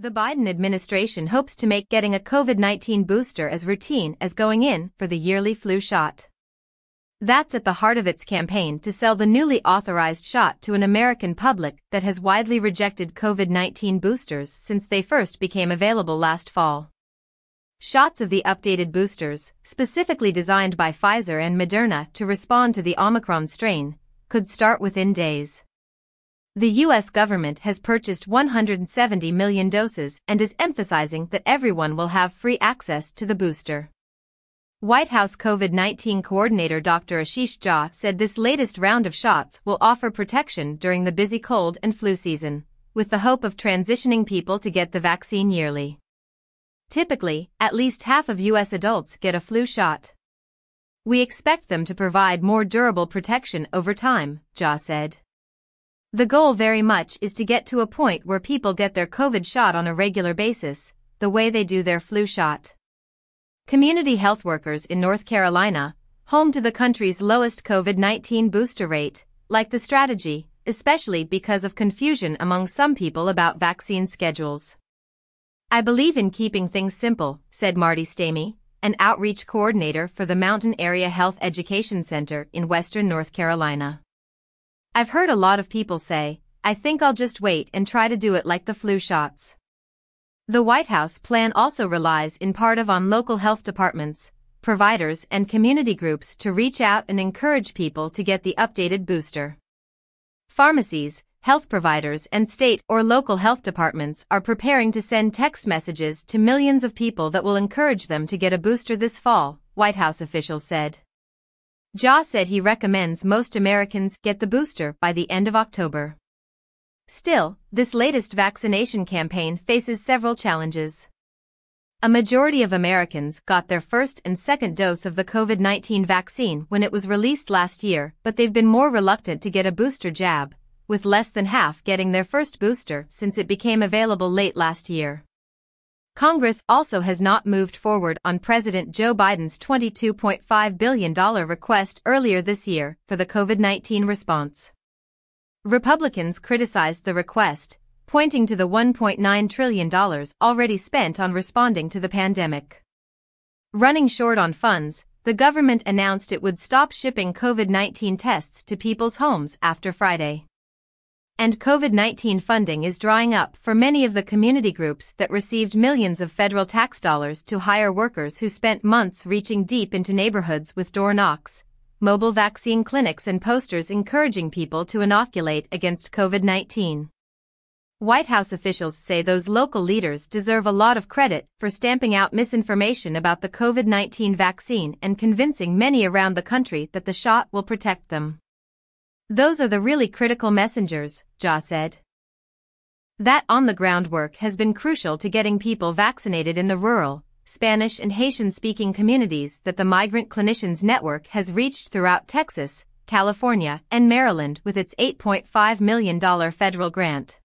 The Biden administration hopes to make getting a COVID-19 booster as routine as going in for the yearly flu shot. That's at the heart of its campaign to sell the newly authorized shot to an American public that has widely rejected COVID-19 boosters since they first became available last fall. Shots of the updated boosters, specifically designed by Pfizer and Moderna to respond to the Omicron strain, could start within days. The U.S. government has purchased 170 million doses and is emphasizing that everyone will have free access to the booster. White House COVID-19 coordinator Dr. Ashish Jha said this latest round of shots will offer protection during the busy cold and flu season, with the hope of transitioning people to get the vaccine yearly. Typically, at least half of U.S. adults get a flu shot. We expect them to provide more durable protection over time, Jha said. The goal very much is to get to a point where people get their COVID shot on a regular basis, the way they do their flu shot. Community health workers in North Carolina, home to the country's lowest COVID-19 booster rate, like the strategy, especially because of confusion among some people about vaccine schedules. "I believe in keeping things simple," said Marty Stamey, an outreach coordinator for the Mountain Area Health Education Center in western North Carolina. "I've heard a lot of people say, I think I'll just wait and try to do it like the flu shots." The White House plan also relies in part on local health departments, providers and community groups to reach out and encourage people to get the updated booster. Pharmacies, health providers and state or local health departments are preparing to send text messages to millions of people that will encourage them to get a booster this fall, White House officials said. Jha said he recommends most Americans get the booster by the end of October. Still, this latest vaccination campaign faces several challenges. A majority of Americans got their first and second dose of the COVID-19 vaccine when it was released last year, but they've been more reluctant to get a booster jab, with less than half getting their first booster since it became available late last year. Congress also has not moved forward on President Joe Biden's $22.5 billion request earlier this year for the COVID-19 response. Republicans criticized the request, pointing to the $1.9 trillion already spent on responding to the pandemic. Running short on funds, the government announced it would stop shipping COVID-19 tests to people's homes after Friday. And COVID-19 funding is drying up for many of the community groups that received millions of federal tax dollars to hire workers who spent months reaching deep into neighborhoods with door knocks, mobile vaccine clinics and posters encouraging people to inoculate against COVID-19. White House officials say those local leaders deserve a lot of credit for stamping out misinformation about the COVID-19 vaccine and convincing many around the country that the shot will protect them. "Those are the really critical messengers," Jha said. That on-the-ground work has been crucial to getting people vaccinated in the rural, Spanish and Haitian-speaking communities that the Migrant Clinicians Network has reached throughout Texas, California, and Maryland with its $8.5 million federal grant.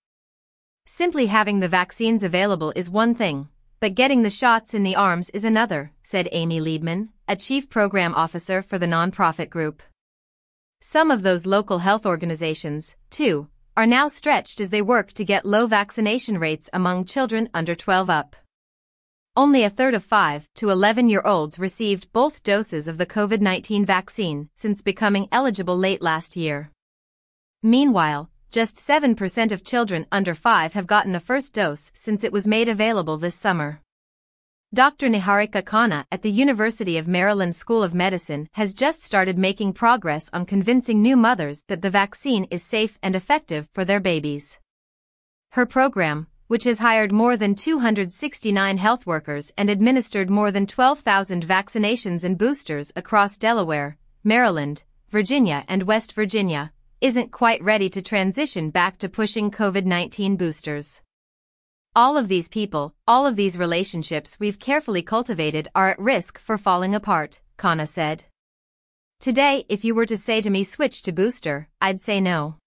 "Simply having the vaccines available is one thing, but getting the shots in the arms is another," said Amy Liebman, a chief program officer for the nonprofit group. Some of those local health organizations, too, are now stretched as they work to get low vaccination rates among children under 12 up. Only a third of 5 to 11-year-olds received both doses of the COVID-19 vaccine since becoming eligible late last year. Meanwhile, just 7% of children under 5 have gotten a first dose since it was made available this summer. Dr. Niharika Khanna at the University of Maryland School of Medicine has just started making progress on convincing new mothers that the vaccine is safe and effective for their babies. Her program, which has hired more than 269 health workers and administered more than 12,000 vaccinations and boosters across Delaware, Maryland, Virginia and West Virginia, isn't quite ready to transition back to pushing COVID-19 boosters. "All of these people, all of these relationships we've carefully cultivated are at risk for falling apart," Khanna said. "Today, if you were to say to me switch to booster, I'd say no.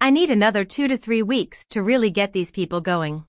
I need another 2 to 3 weeks to really get these people going."